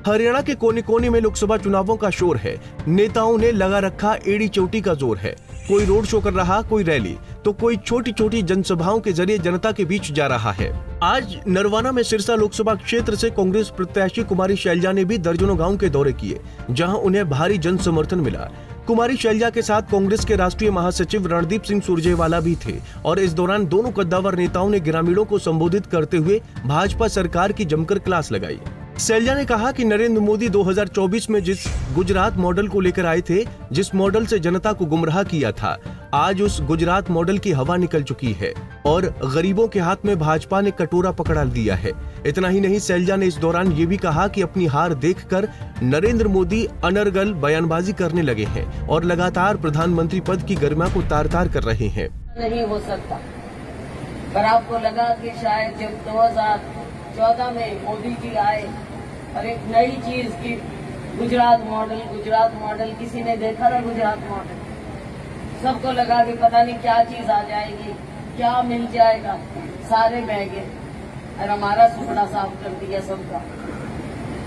हरियाणा के कोने कोने में लोकसभा चुनावों का शोर है। नेताओं ने लगा रखा एड़ी चोटी का जोर है। कोई रोड शो कर रहा, कोई रैली, तो कोई छोटी छोटी जनसभाओं के जरिए जनता के बीच जा रहा है। आज नरवाना में सिरसा लोकसभा क्षेत्र से कांग्रेस प्रत्याशी कुमारी शैलजा ने भी दर्जनों गांव के दौरे किए, जहां उन्हें भारी जन समर्थन मिला। कुमारी शैलजा के साथ कांग्रेस के राष्ट्रीय महासचिव रणदीप सिंह सुरजेवाला भी थे और इस दौरान दोनों कद्दावर नेताओं ने ग्रामीणों को संबोधित करते हुए भाजपा सरकार की जमकर क्लास लगाई। शैलजा ने कहा कि नरेंद्र मोदी 2024 में जिस गुजरात मॉडल को लेकर आए थे, जिस मॉडल से जनता को गुमराह किया था, आज उस गुजरात मॉडल की हवा निकल चुकी है और गरीबों के हाथ में भाजपा ने कटोरा पकड़ा दिया है। इतना ही नहीं, शैलजा ने इस दौरान ये भी कहा कि अपनी हार देखकर नरेंद्र मोदी अनर्गल बयानबाजी करने लगे हैं और लगातार प्रधानमंत्री पद की गरिमा को तार-तार कर रहे हैं। नहीं हो सकता, पर आपको लगा कि शायद जब 2014 में मोदी जी आए और एक नई चीज की गुजरात मॉडल किसी ने देखा था? गुजरात मॉडल सबको लगा कि पता नहीं क्या चीज आ जाएगी, क्या मिल जाएगा, सारे बह गए और हमारा सुपड़ा साफ कर दिया सबका।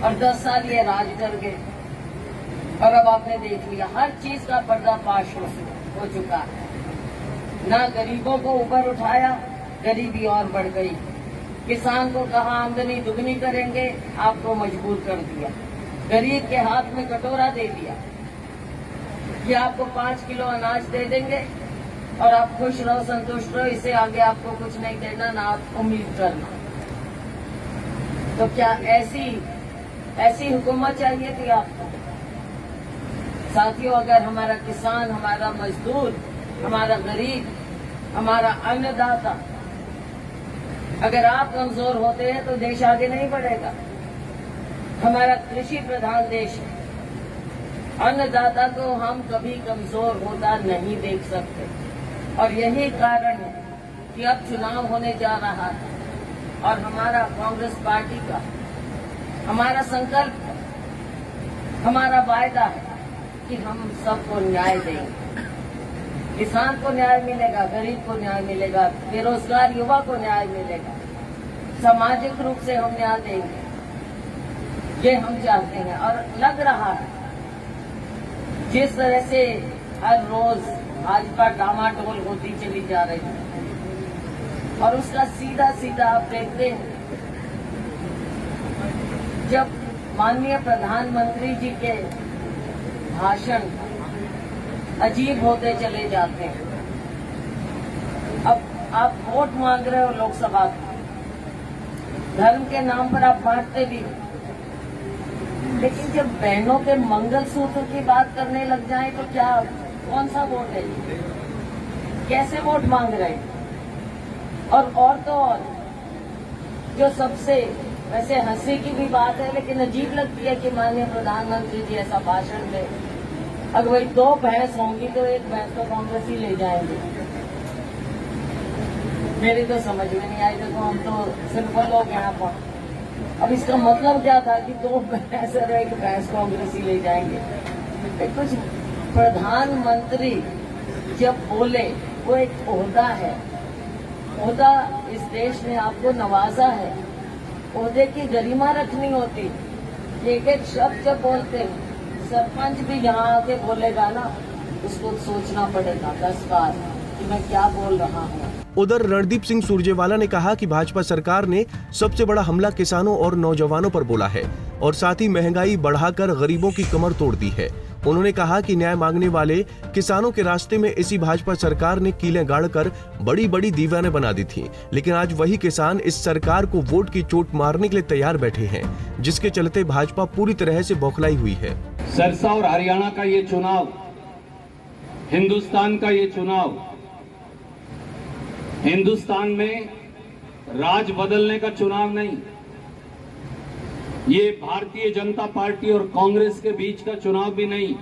और 10 साल ये राज कर गए और अब आपने देख लिया हर चीज का पर्दाफाश हो चुका है। ना गरीबों को ऊपर उठाया, गरीबी और बढ़ गई। किसान को कहा आमदनी दुगनी करेंगे, आपको मजबूर कर दिया। गरीब के हाथ में कटोरा दे दिया कि आपको 5 किलो अनाज दे देंगे और आप खुश रहो, संतुष्ट रहो, इससे आगे आपको कुछ नहीं देना, ना आप उम्मीद करना। तो क्या ऐसी हुकूमत चाहिए थी आपको? साथियों, अगर हमारा किसान, हमारा मजदूर, हमारा गरीब, हमारा अन्नदाता, अगर आप कमजोर होते हैं तो देश आगे नहीं बढ़ेगा। हमारा कृषि प्रधान देश है, अन्नदाता को हम कभी कमजोर होता नहीं देख सकते। और यही कारण है कि अब चुनाव होने जा रहा है और हमारा कांग्रेस पार्टी का हमारा संकल्प है, हमारा वायदा है कि हम सबको न्याय देंगे। किसान को न्याय मिलेगा, गरीब को न्याय मिलेगा, बेरोजगार युवा को न्याय मिलेगा, सामाजिक रूप से हम न्याय देंगे, ये हम चाहते हैं। और लग रहा है जिस तरह से हर रोज भाजपा डामाडोल होती चली जा रही है और उसका सीधा सीधा आप देखते हैं, जब माननीय प्रधानमंत्री जी के भाषण अजीब होते चले जाते हैं। अब आप वोट मांग रहे हो लोकसभा का, धर्म के नाम पर आप बांटते भी, लेकिन जब बहनों के मंगलसूत्र की बात करने लग जाए तो क्या, कौन सा वोट है? कैसे वोट मांग रहे हैं? और तो और जो सबसे वैसे हंसी की भी बात है लेकिन अजीब लगती है कि माननीय प्रधानमंत्री जी ऐसा भाषण दे। अगर वही 2 भैंस होंगी तो एक भैंस तो कांग्रेस ही ले जाएंगे। मेरी तो समझ में नहीं आई। देखो, हम तो सिंपल लोग यहाँ पर, अब इसका मतलब क्या था कि 2 भैंस और एक भैंस कांग्रेस ही ले जाएंगे? कुछ प्रधानमंत्री जब बोले, वो एक ओहदा है, ओहदा इस देश ने आपको नवाजा है, ओहदे की गरिमा रखनी होती। एक एक शब्द जब बोलते हैं, सरपंच भी यहाँ आके बोलेगा ना, उसको सोचना पड़ेगा 10 बार कि मैं क्या बोल रहा हूँ। उधर रणदीप सिंह सुरजेवाला ने कहा कि भाजपा सरकार ने सबसे बड़ा हमला किसानों और नौजवानों पर बोला है और साथ ही महंगाई बढ़ाकर गरीबों की कमर तोड़ दी है। उन्होंने कहा कि न्याय मांगने वाले किसानों के रास्ते में इसी भाजपा सरकार ने कीलें गाड़कर बड़ी बड़ी दीवारें बना दी थी, लेकिन आज वही किसान इस सरकार को वोट की चोट मारने के लिए तैयार बैठे हैं, जिसके चलते भाजपा पूरी तरह से बौखलाई हुई है। सिरसा और हरियाणा का ये चुनाव, हिंदुस्तान का ये चुनाव, हिंदुस्तान में राज बदलने का चुनाव नहीं, ये भारतीय जनता पार्टी और कांग्रेस के बीच का चुनाव भी नहीं,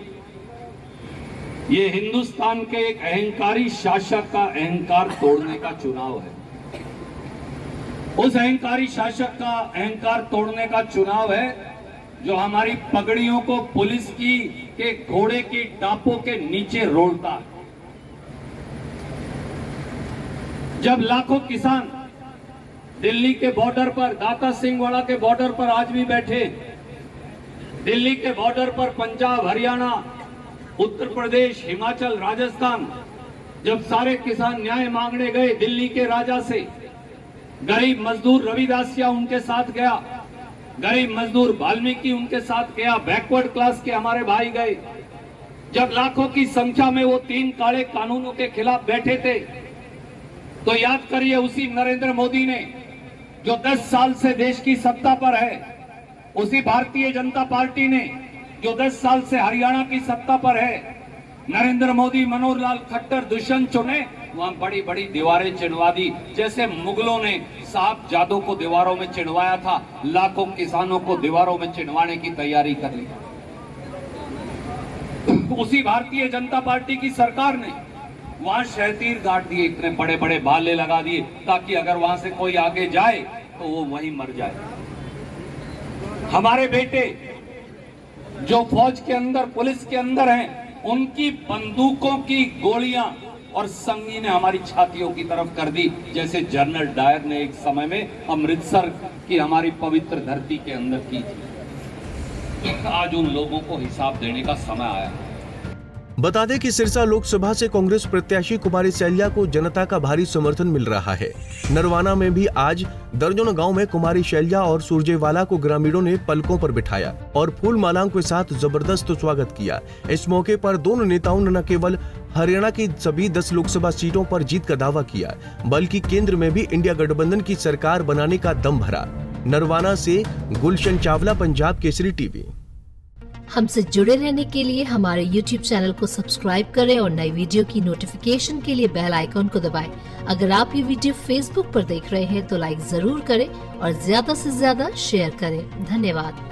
ये हिंदुस्तान के एक अहंकारी शासक का अहंकार तोड़ने का चुनाव है। उस अहंकारी शासक का अहंकार तोड़ने का चुनाव है जो हमारी पगड़ियों को पुलिस की के घोड़े की टापों के नीचे रोलता है। जब लाखों किसान दिल्ली के बॉर्डर पर, दाता सिंह वाड़ा के बॉर्डर पर आज भी बैठे, दिल्ली के बॉर्डर पर पंजाब, हरियाणा, उत्तर प्रदेश, हिमाचल, राजस्थान जब सारे किसान न्याय मांगने गए दिल्ली के राजा से, गरीब मजदूर रविदासिया उनके साथ गया, गरीब मजदूर वाल्मीकि उनके साथ गया, बैकवर्ड क्लास के हमारे भाई गए। जब लाखों की संख्या में वो 3 काले कानूनों के खिलाफ बैठे थे, तो याद करिए उसी नरेंद्र मोदी ने जो 10 साल से देश की सत्ता पर है, उसी भारतीय जनता पार्टी ने जो 10 साल से हरियाणा की सत्ता पर है, नरेंद्र मोदी, मनोहर लाल खट्टर, दुष्यंत चौटाला वहां बड़ी बड़ी दीवारें चिनवा दी, जैसे मुगलों ने साहबजादों को दीवारों में चिनवाया था, लाखों किसानों को दीवारों में चिनवाने की तैयारी कर ली। उसी भारतीय जनता पार्टी की सरकार ने वहां शहतीर गाड़ दिए, इतने बड़े बड़े भाले लगा दिए ताकि अगर वहां से कोई आगे जाए तो वो वहीं मर जाए। हमारे बेटे जो फौज के अंदर, पुलिस के अंदर हैं, उनकी बंदूकों की गोलियां और संगीने हमारी छातियों की तरफ कर दी, जैसे जनरल डायर ने एक समय में अमृतसर की हमारी पवित्र धरती के अंदर की थी। आज उन लोगों को हिसाब देने का समय आया है। बता दें कि सिरसा लोकसभा से कांग्रेस प्रत्याशी कुमारी शैलजा को जनता का भारी समर्थन मिल रहा है। नरवाना में भी आज दर्जनों गांव में कुमारी शैलजा और सुरजेवाला को ग्रामीणों ने पलकों पर बिठाया और फूल मालाओं के साथ जबरदस्त स्वागत किया। इस मौके पर दोनों नेताओं ने न केवल हरियाणा की सभी 10 लोकसभा सीटों पर जीत का दावा किया, बल्कि केंद्र में भी इंडिया गठबंधन की सरकार बनाने का दम भरा। नरवाना से गुलशन चावला, पंजाब केसरी टीवी। हमसे जुड़े रहने के लिए हमारे YouTube चैनल को सब्सक्राइब करें और नई वीडियो की नोटिफिकेशन के लिए बेल आइकॉन को दबाएं। अगर आप ये वीडियो Facebook पर देख रहे हैं तो लाइक जरूर करें और ज्यादा से ज्यादा शेयर करें। धन्यवाद।